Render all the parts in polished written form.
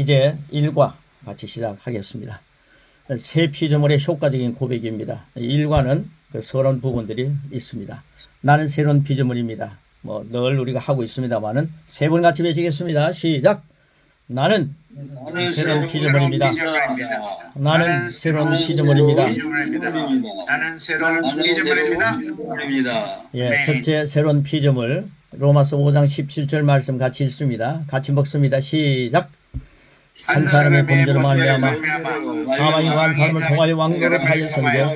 이제 1과 같이 시작하겠습니다. 새 피조물의 효과적인 고백입니다. 1과는 그 서론 부분들이 있습니다. 나는 새로운 피조물입니다. 늘 우리가 하고 있습니다만은 세 번 같이 외치겠습니다. 시작. 나는 새로운 피조물입니다. 나는 새로운 피조물입니다. 나는 새로운 피조물입니다. 예, 첫째 새로운 피조물 로마서 5장 17절 말씀 같이 읽습니다. 같이 먹습니다. 시작. 한 사람의 범죄로 말미암아 사망이 한 사람을 통하여 왕노릇 하였으며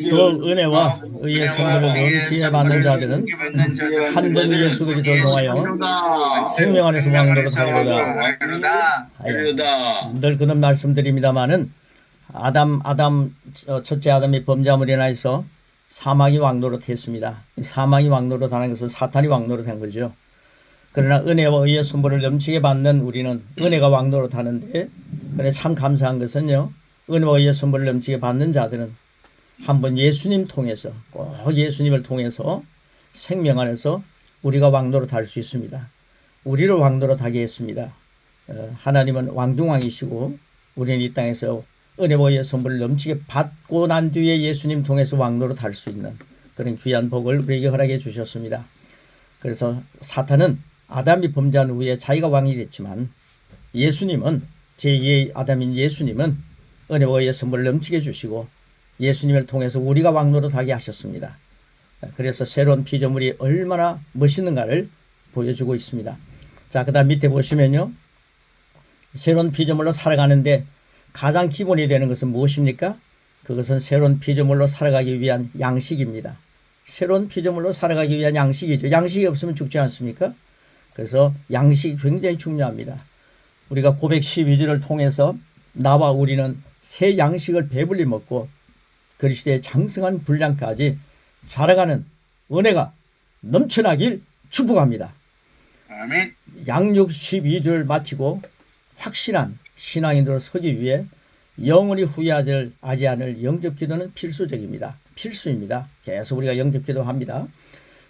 또 은혜와 의의 성도를 넘치게 받는 자들은 한 번 예수 그리스도를 통하여 생명 안에서 왕노릇 하리로다. 늘 그런 말씀드립니다마는 첫째 아담이 범죄함으로 인하여서 사망이 왕노릇 했습니다. 사망이 왕노릇 하는 것은 사탄이 왕노릇 한 거죠. 그러나 은혜와 의의 선물을 넘치게 받는 우리는 은혜가 왕노릇 하는데, 그래 참 감사한 것은요, 은혜와 의의 선물을 넘치게 받는 자들은 한번 예수님 통해서, 꼭 예수님을 통해서 생명 안에서 우리가 왕노릇 할 수 있습니다. 우리를 왕노릇 하게 했습니다. 하나님은 왕중왕이시고 우리는 이 땅에서 은혜와 의의 선물을 넘치게 받고 난 뒤에 예수님 통해서 왕노릇 할 수 있는 그런 귀한 복을 우리에게 허락해 주셨습니다. 그래서 사탄은 아담이 범죄한 후에 자기가 왕이 됐지만 예수님은 제2의 아담인 예수님은 은혜와 의의 선물을 넘치게 주시고 예수님을 통해서 우리가 왕노릇하게 하셨습니다. 그래서 새로운 피조물이 얼마나 멋있는가를 보여주고 있습니다. 자, 그 다음 밑에 보시면요, 새로운 피조물로 살아가는데 가장 기본이 되는 것은 무엇입니까? 그것은 새로운 피조물로 살아가기 위한 양식입니다. 새로운 피조물로 살아가기 위한 양식이죠. 양식이 없으면 죽지 않습니까? 그래서 양식이 굉장히 중요합니다. 우리가 고백 12절을 통해서 나와 우리는 새 양식을 배불리 먹고 그리스도의 장성한 분량까지 자라가는 은혜가 넘쳐나길 축복합니다. 아멘. 양육 12절 마치고 확실한 신앙인으로 서기 위해 영원히 후회하지 않을 영접기도는 필수적입니다. 필수입니다. 계속 우리가 영접기도 합니다.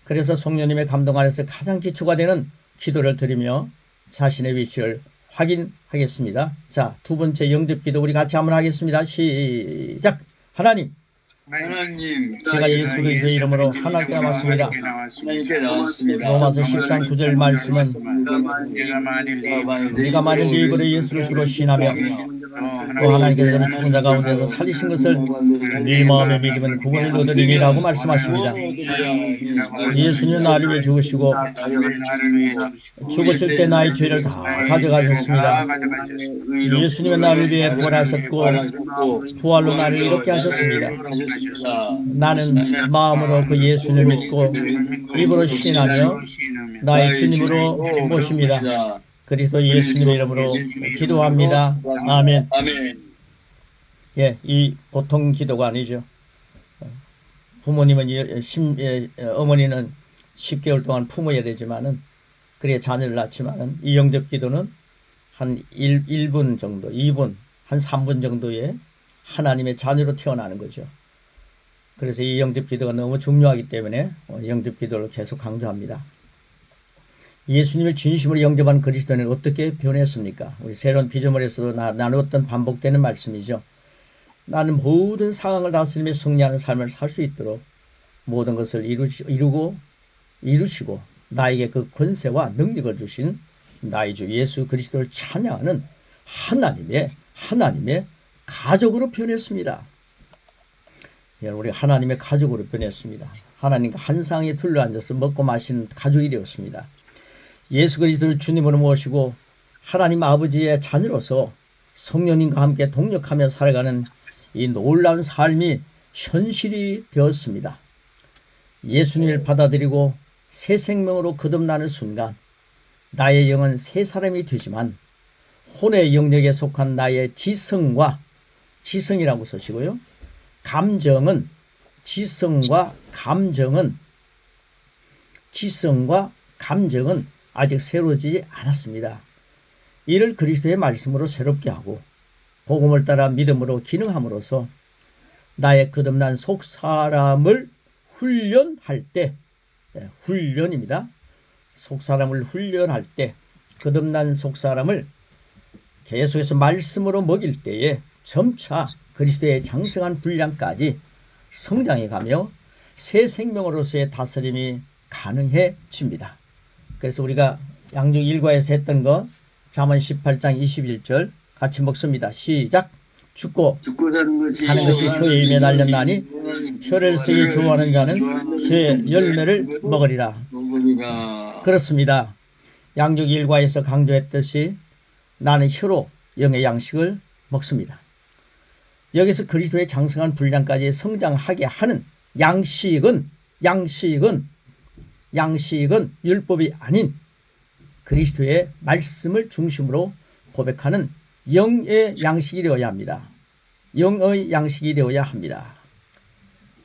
그래서 성령님의 감동 안에서 가장 기초가 되는 기도를 드리며 자신의 위치를 확인하겠습니다. 자, 두 번째 영접기도 우리 같이 한번 하겠습니다. 시작. 하나님, 제가 예수 그리스도의 이름으로 하나님께 나왔습니다. 로마서 10장 9절 말씀은 네가 만일 네 입으로 예수를 주로 신하며 또 하나님께서 그를 죽은 자 가운데서 살리신 것을 네 마음에 믿으면 구원을 얻으리니라고 말씀하십니다. 예수님은 나를 위해 죽으시고 죽으실 때 나의 죄를 다 가져가셨습니다. 예수님은 나를 위해 부활하셨고 부활로 나를 이롭게 하셨습니다. 나는 마음으로 그 예수님을 믿고 입으로 신하며 나의 주님으로 모십니다. 그리스도 예수님의 이름으로 기도합니다. 아멘. 예, 이 보통 기도가 아니죠. 부모님은 어머니는 10개월 동안 품어야 되지만은 그래야 자녀를 낳지만은 이 영접 기도는 한 1분 정도, 2분, 한 3분 정도의 하나님의 자녀로 태어나는 거죠. 그래서 이 영접 기도가 너무 중요하기 때문에 영접 기도를 계속 강조합니다. 예수님을 진심으로 영접한 그리스도는 어떻게 변했습니까? 우리 새로운 피조물에서도 나누었던 반복되는 말씀이죠. 나는 모든 상황을 다스리며 승리하는 삶을 살 수 있도록 모든 것을 이루시고 나에게 그 권세와 능력을 주신 나의 주 예수 그리스도를 찬양하는 하나님의 가족으로 변했습니다. 우리 하나님의 가족으로 변했습니다. 하나님과 한 상에 둘러앉아서 먹고 마시는 가족이 되었습니다. 예수 그리스도를 주님으로 모시고 하나님 아버지의 자녀로서 성령님과 함께 동력하며 살아가는 이 놀라운 삶이 현실이 되었습니다. 예수님을 받아들이고 새 생명으로 거듭나는 순간 나의 영은 새 사람이 되지만 혼의 영역에 속한 나의 지성이라고 쓰시고요. 지성과 감정은 아직 새로워지지 않았습니다. 이를 그리스도의 말씀으로 새롭게 하고 복음을 따라 믿음으로 기능함으로써 나의 거듭난 속사람을 훈련할 때, 훈련입니다. 속사람을 훈련할 때 거듭난 속사람을 계속해서 말씀으로 먹일 때에 점차 그리스도의 장성한 분량까지 성장해 가며 새 생명으로서의 다스림이 가능해집니다. 그래서 우리가 양육 일과에서 했던 거 잠언 18장 21절 같이 먹습니다. 시작. 죽고 하는 것이 혀에 매달렸나니 혀를 쓰기 좋아하는 자는 혀의 열매를 먹으리라. 그렇습니다. 양육 일과에서 강조했듯이 나는 혀로 영의 양식을 먹습니다. 여기서 그리스도의 장성한 분량까지 성장하게 하는 양식은 율법이 아닌 그리스도의 말씀을 중심으로 고백하는 영의 양식이 되어야 합니다. 영의 양식이 되어야 합니다.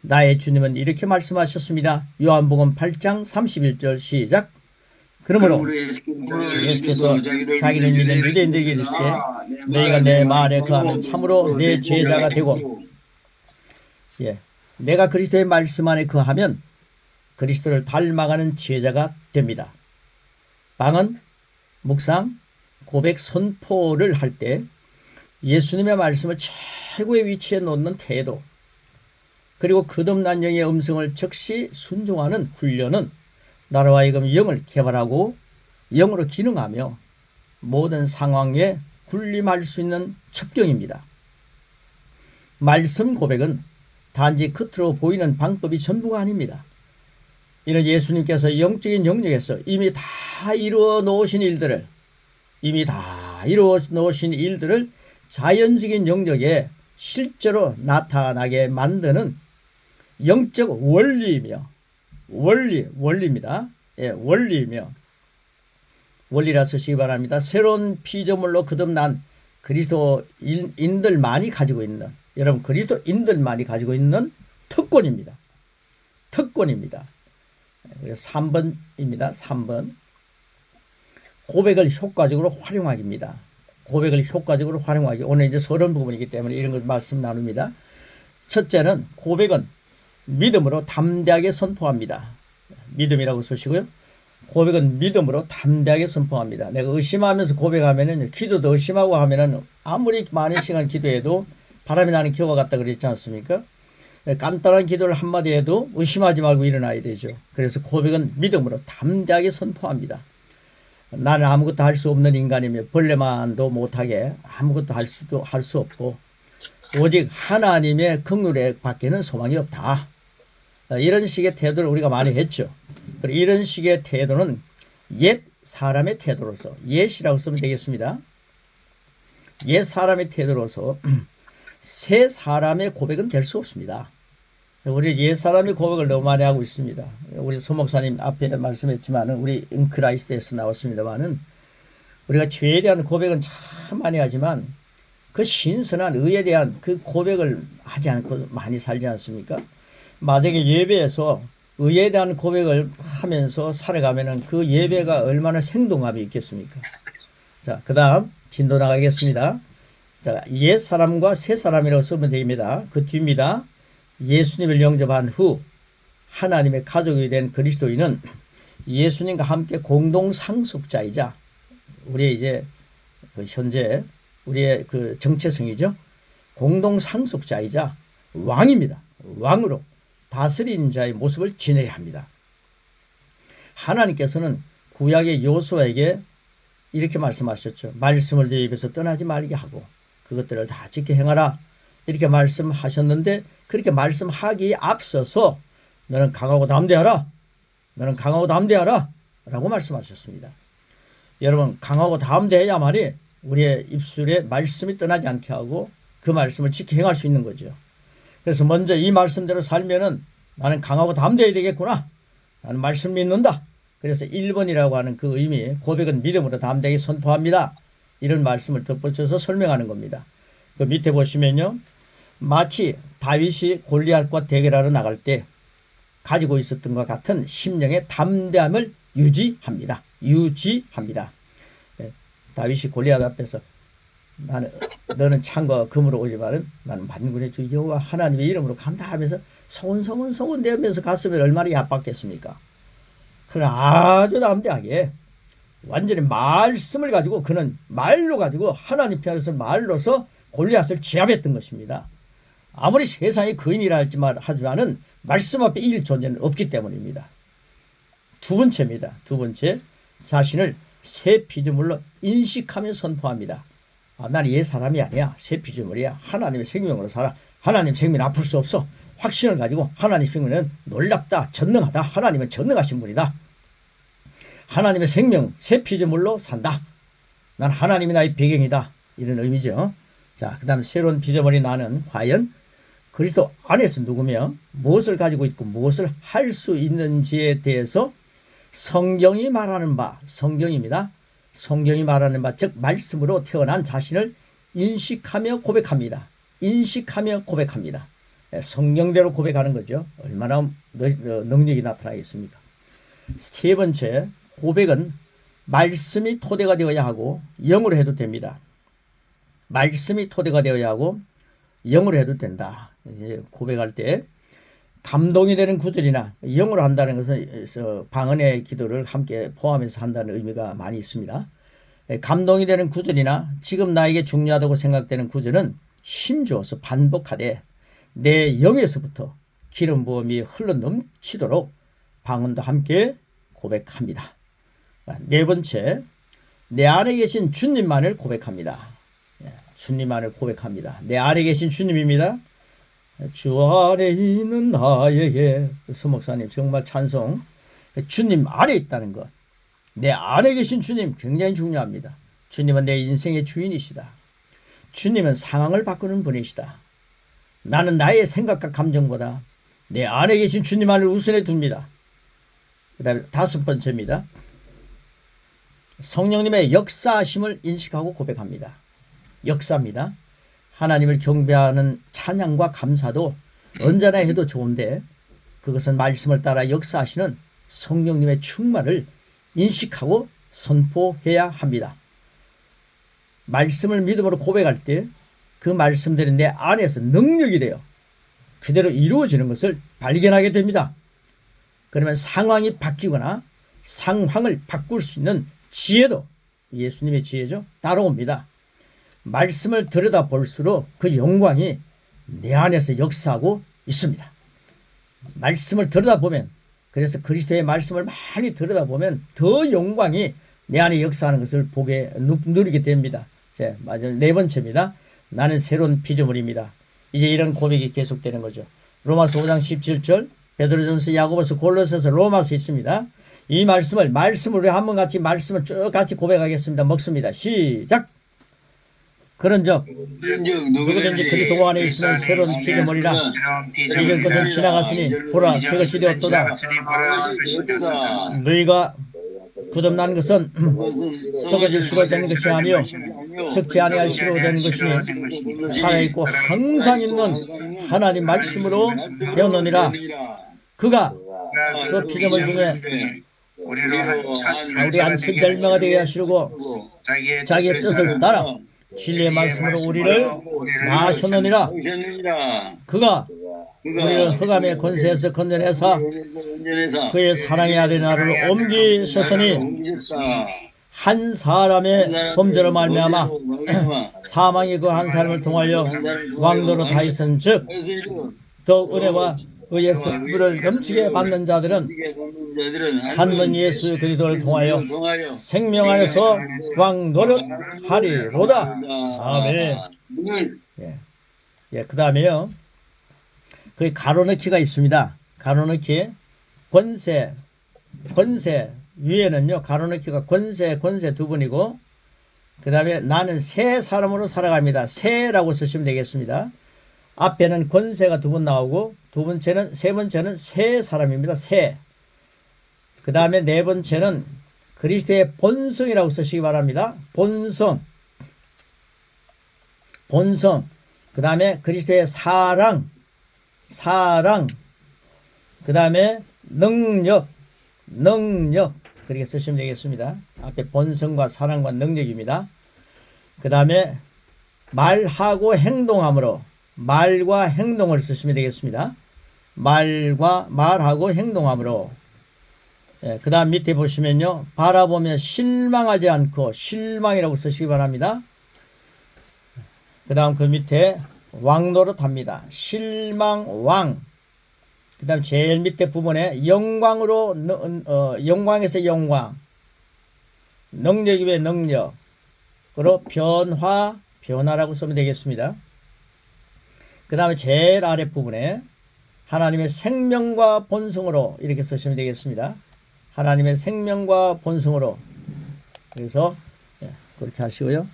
나의 주님은 이렇게 말씀하셨습니다. 요한복음 8장 31절 시작. 그러므로 예수께서 자기를 믿는 유대인들에게 이르시되 너희가 내 말에 거하면 참으로 내 제자가 되고, 내가 그리스도의 말씀 안에 거하면 그리스도를 닮아가는 제자가 됩니다. 방언, 묵상, 고백, 선포를 할 때 예수님의 말씀을 최고의 위치에 놓는 태도, 그리고 거듭난 영의 음성을 즉시 순종하는 훈련은 나로 하여금 영을 개발하고 영으로 기능하며 모든 상황에 군림할 수 있는 첩경입니다. 말씀 고백은 단지 겉으로 보이는 방법이 전부가 아닙니다. 이는 예수님께서 영적인 영역에서 이미 다 이루어 놓으신 일들을 자연적인 영역에 실제로 나타나게 만드는 영적 원리입니다. 원리이며 원리라 쓰시기 바랍니다. 새로운 피조물로 거듭난 그리스도인들만이 가지고 있는, 여러분 그리스도인들만이 가지고 있는 특권입니다. 3번입니다. 3번. 고백을 효과적으로 활용하기입니다. 오늘 이제 서론 부분이기 때문에 이런 것 말씀 나눕니다. 첫째는 고백은 믿음으로 담대하게 선포합니다. 믿음이라고 쓰시고요. 고백은 믿음으로 담대하게 선포합니다. 내가 의심하면서 고백하면은, 기도도 의심하고 하면은 아무리 많은 시간 기도해도 바람이 나는 기와 같다 그랬지 않습니까? 간단한 기도를 한마디 해도 의심하지 말고 일어나야 되죠. 그래서 고백은 믿음으로 담대하게 선포합니다. 나는 아무것도 할 수 없는 인간이며 벌레만도 못하게 아무것도 할 수 없고 오직 하나님의 긍휼에 밖에는 소망이 없다. 이런 식의 태도를 우리가 많이 했죠. 그리고 이런 식의 태도는 옛 사람의 태도로서, 옛이라고 쓰면 되겠습니다. 옛 사람의 태도로서 새 사람의 고백은 될 수 없습니다. 우리 옛 사람의 고백을 너무 많이 하고 있습니다. 우리 소 목사님 앞에 말씀했지만은, 우리 인크라이스트에서 나왔습니다만은, 우리가 죄에 대한 고백은 참 많이 하지만 그 신선한 의에 대한 그 고백을 하지 않고 많이 살지 않습니까? 만약에 예배에서 의에 대한 고백을 하면서 살아가면은 그 예배가 얼마나 생동감이 있겠습니까? 자, 그 다음 진도 나가겠습니다. 자, 옛 사람과 새 사람이라고 쓰면 됩니다. 그 뒤입니다. 예수님을 영접한 후 하나님의 가족이 된 그리스도인은 예수님과 함께 공동 상속자이자, 우리의 이제 현재 우리의 그 정체성이죠. 공동 상속자이자 왕입니다. 왕으로 다스린 자의 모습을 지내야 합니다. 하나님께서는 구약의 요수아에게 이렇게 말씀하셨죠. 말씀을 내 입에서 떠나지 말게 하고 그것들을 다 지켜 행하라. 이렇게 말씀하셨는데, 그렇게 말씀하기에 앞서서 너는 강하고 담대하라. 라고 말씀하셨습니다. 여러분, 강하고 담대해야만이 우리의 입술에 말씀이 떠나지 않게 하고 그 말씀을 지켜 행할 수 있는 거죠. 그래서 먼저 이 말씀대로 살면은 나는 강하고 담대해야 되겠구나. 나는 말씀 믿는다. 그래서 1번이라고 하는 그 의미, 고백은 믿음으로 담대하게 선포합니다. 이런 말씀을 덧붙여서 설명하는 겁니다. 그 밑에 보시면요, 마치 다윗이 골리앗과 대결하러 나갈 때 가지고 있었던 것 같은 심령의 담대함을 유지합니다. 다윗이 골리앗 앞에서 너는 창과 금으로 오지만은 나는 만군의 주 여호와 하나님의 이름으로 간다 하면서 소곤대면서 갔으면 얼마나 얕봤겠습니까? 그러나 아주 담대하게 완전히 말씀을 가지고 그는 말로 가지고 하나님 편에서 말로서 골리앗을 제압했던 것입니다. 아무리 세상의 거인이라 하지만은 말씀 앞에 이길 존재는 없기 때문입니다. 두 번째입니다. 두 번째, 자신을 새 피조물로 인식하며 선포합니다. 나는 옛 사람이 아니야. 새 피조물이야. 하나님의 생명으로 살아. 하나님 생명은 아플 수 없어. 확신을 가지고 하나님 생명은 놀랍다, 전능하다. 하나님은 전능하신 분이다. 하나님의 생명, 새 피조물로 산다. 난 하나님이 나의 배경이다. 이런 의미죠. 자, 그 다음 새로운 피조물이 나는 과연 그리스도 안에서 누구며 무엇을 가지고 있고 무엇을 할 수 있는지에 대해서 성경이 말하는 바, 성경입니다. 성경이 말하는 바, 즉 말씀으로 태어난 자신을 인식하며 고백합니다. 인식하며 고백합니다. 성경대로 고백하는 거죠. 얼마나 능력이 나타나겠습니까? 세 번째, 고백은 말씀이 토대가 되어야 하고 영어로 해도 됩니다. 말씀이 토대가 되어야 하고 영어로 해도 된다. 이제 고백할 때 감동이 되는 구절이나 영어로 한다는 것은 방언의 기도를 함께 포함해서 한다는 의미가 많이 있습니다. 감동이 되는 구절이나 지금 나에게 중요하다고 생각되는 구절은 힘주어서 반복하되 내 영에서부터 기름 부음이 흘러 넘치도록 방언도 함께 고백합니다. 네 번째, 내 안에 계신 주님만을 고백합니다. 주님만을 고백합니다. 내 안에 계신 주님입니다. 주 안에 있는 나에게, 서목사님 정말 찬송. 주님 안에 있다는 것, 내 안에 계신 주님 굉장히 중요합니다. 주님은 내 인생의 주인이시다. 주님은 상황을 바꾸는 분이시다. 나는 나의 생각과 감정보다 내 안에 계신 주님만을 우선해 둡니다. 그 다음에 다섯 번째입니다. 성령님의 역사하심을 인식하고 고백합니다. 역사입니다. 하나님을 경배하는 찬양과 감사도 언제나 해도 좋은데 그것은 말씀을 따라 역사하시는 성령님의 충만을 인식하고 선포해야 합니다. 말씀을 믿음으로 고백할 때 그 말씀들이 내 안에서 능력이 되어 그대로 이루어지는 것을 발견하게 됩니다. 그러면 상황이 바뀌거나 상황을 바꿀 수 있는 지혜도, 예수님의 지혜죠, 따라옵니다. 말씀을 들여다볼수록 그 영광이 내 안에서 역사하고 있습니다. 말씀을 들여다보면, 그래서 그리스도의 말씀을 많이 들여다보면 더 영광이 내 안에 역사하는 것을 누리게 됩니다. 자, 네 번째입니다. 나는 새로운 피조물입니다. 이제 이런 고백이 계속되는 거죠. 로마서 5장 17절, 베드로전서, 야고보서, 골로새서, 로마서 있습니다. 이 말씀을 한번 같이 말씀을 쭉 같이 고백하겠습니다. 먹습니다. 시작. 그런즉 누구든지 그리스도 안에 있으면 새로운 피조물이라. 이전 것은 지나갔으니 보라 새 것이 되었도다. 너희가 거듭난 것은 썩어질 수로 된 것이 아니요 썩지 아니할 수로 된 것이니 살아있고 항상 있는 하나님 말씀으로 되었느니라. 그가 그 피조물 중에 우리 안식 열매가 되게 하시려고 자기의 뜻을 따라 진리의 말씀으로 우리를 낳으셨느니라. 그가 우리를 흑암의 권세에서 건져내사 그의 사랑의 아들 나를 옮기셨으니 한 사람의 범죄로 말미암아 사망이 그 한 사람을 통하여 왕도로 다했은즉 더욱 은혜와 의에서 물을 넘치게 받는 자들은 한 번 예수 그리스도를 통하여 생명 안에서 왕노릇 하리로다. 아멘. 그 다음에요, 그 가로넣기가 있습니다. 가로넣기 권세 위에는요, 가로넣기가 권세 두 번이고, 그 다음에 나는 새 사람으로 살아갑니다. 새라고 쓰시면 되겠습니다. 앞에는 권세가 두 번 나오고 세 번째는 새 사람입니다. 새. 그 다음에 네 번째는 그리스도의 본성이라고 쓰시기 바랍니다. 본성. 그 다음에 그리스도의 사랑. 그 다음에 능력. 그렇게 쓰시면 되겠습니다. 앞에 본성과 사랑과 능력입니다. 그 다음에 말하고 행동함으로, 말과 행동을 쓰시면 되겠습니다. 말하고 행동함으로. 그 다음 밑에 보시면요. 바라보며 실망하지 않고 실망이라고 쓰시기 바랍니다. 그 다음 그 밑에 왕노릇합니다. 실망 왕. 그 다음 제일 밑에 부분에 영광으로 영광에서 영광. 능력이 왜 능력. 그리고 변화라고 쓰면 되겠습니다. 그 다음에 제일 아래 부분에 하나님의 생명과 본성으로 이렇게 쓰시면 되겠습니다. 하나님의 생명과 본성으로. 그래서 그렇게 하시고요.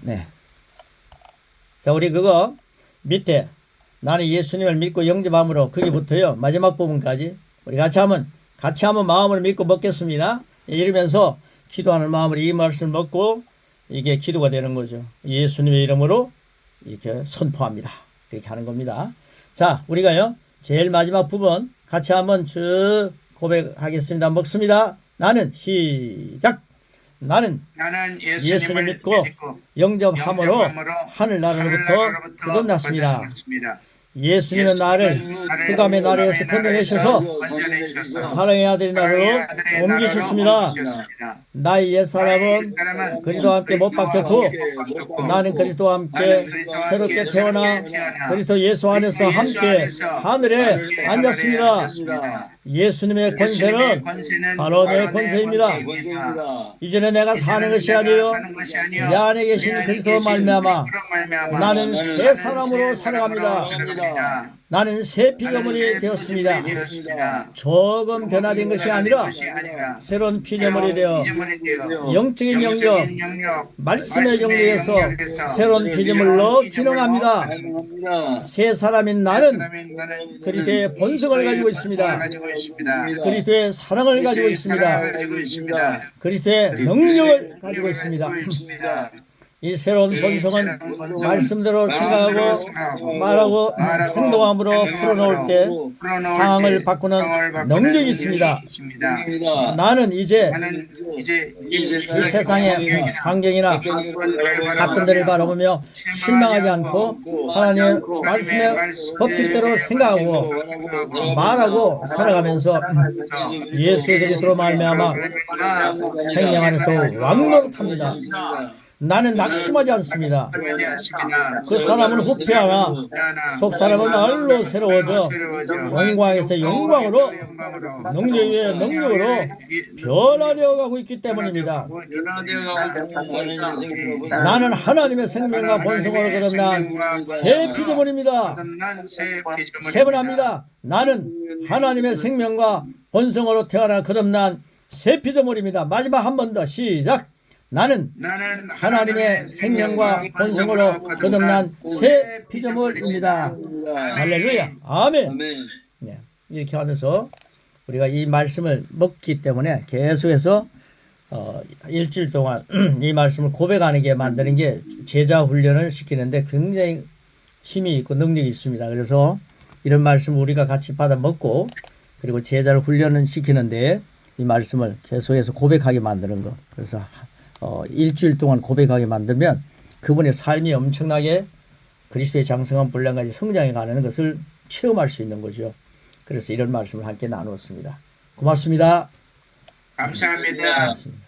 네. 자, 우리 그거 밑에 나는 예수님을 믿고 영접함으로 거기부터요. 마지막 부분까지 우리 같이 한번 마음을 믿고 먹겠습니다. 이러면서 기도하는 마음으로 이 말씀을 먹고 이게 기도가 되는 거죠. 예수님의 이름으로 이렇게 선포합니다. 이렇게 하는 겁니다. 자, 우리가요. 제일 마지막 부분 같이 한번 쭉 고백하겠습니다. 먹습니다. 나는 시작. 나는 예수를 믿고 영접함으로 하늘나라로부터 거듭났습니다. 예수님은 나를 흑암의 나라에서 건져내셔서 사랑의 아들의 나라로 옮기셨습니다. 나의 옛사람은 그리스도와 함께 못 박혔고 나는 그리스도와 함께 새롭게 태어나 그리스도 예수 안에서 함께 하늘에 앉았습니다. 예수님의 권세는 바로 내 권세입니다. 이제는 내가 사는 것이 아니요 내 안에 계신 그리스도로 말미암아 나는 새 사람으로 살아갑니다. 나는 새 피조물이 되었습니다. 조금 변화된 것이 아니라 새로운 피조물이 되어 영적인 영역, 말씀의 영역에서 새로운 피조물로 기능합니다. 새 사람인 나는 그리스도의 본성을 가지고 있습니다. 그리스도의 사랑을 가지고 있습니다. 그리스도의 능력을 가지고 있습니다. 이 새로운 본성은 말씀대로 생각하고 말하고 행동함으로 풀어놓을 때 상황을 바꾸는 능력이 있습니다. 나는 이제 이 세상의 환경이나 사건들을 바라보며 실망하지 않고 하나님의 말씀의 법칙대로 생각하고 말하고 살아가면서 예수 그리스도로 말미암아 생명 안에서 왕노릇합니다. 나는 낙심하지 않습니다. 그 사람은 후패하나 속 사람은 날로 새로워져 영광에서 영광으로 능력 위에 능력으로 변화되어 가고 있기 때문입니다. 나는 하나님의 생명과 본성으로 거듭난 새 피조물입니다. 세 번 합니다. 나는 하나님의 생명과 본성으로 태어나 거듭난 새 피조물입니다. 마지막 한 번 더 시작. 나는 하나님의 생명과 본성으로 거듭난 새 피조물입니다. 할렐루야. 아멘. 네, 이렇게 하면서 우리가 이 말씀을 먹기 때문에 계속해서 일주일 동안 이 말씀을 고백하는 게 만드는 게 제자 훈련을 시키는데 굉장히 힘이 있고 능력이 있습니다. 그래서 이런 말씀을 우리가 같이 받아 먹고 그리고 제자를 훈련을 시키는데 이 말씀을 계속해서 고백하게 만드는 것. 그래서 일주일 동안 고백하게 만들면 그분의 삶이 엄청나게 그리스도의 장성한 분량까지 성장해 가는 것을 체험할 수 있는 거죠. 그래서 이런 말씀을 함께 나누었습니다. 고맙습니다. 감사합니다. 고맙습니다.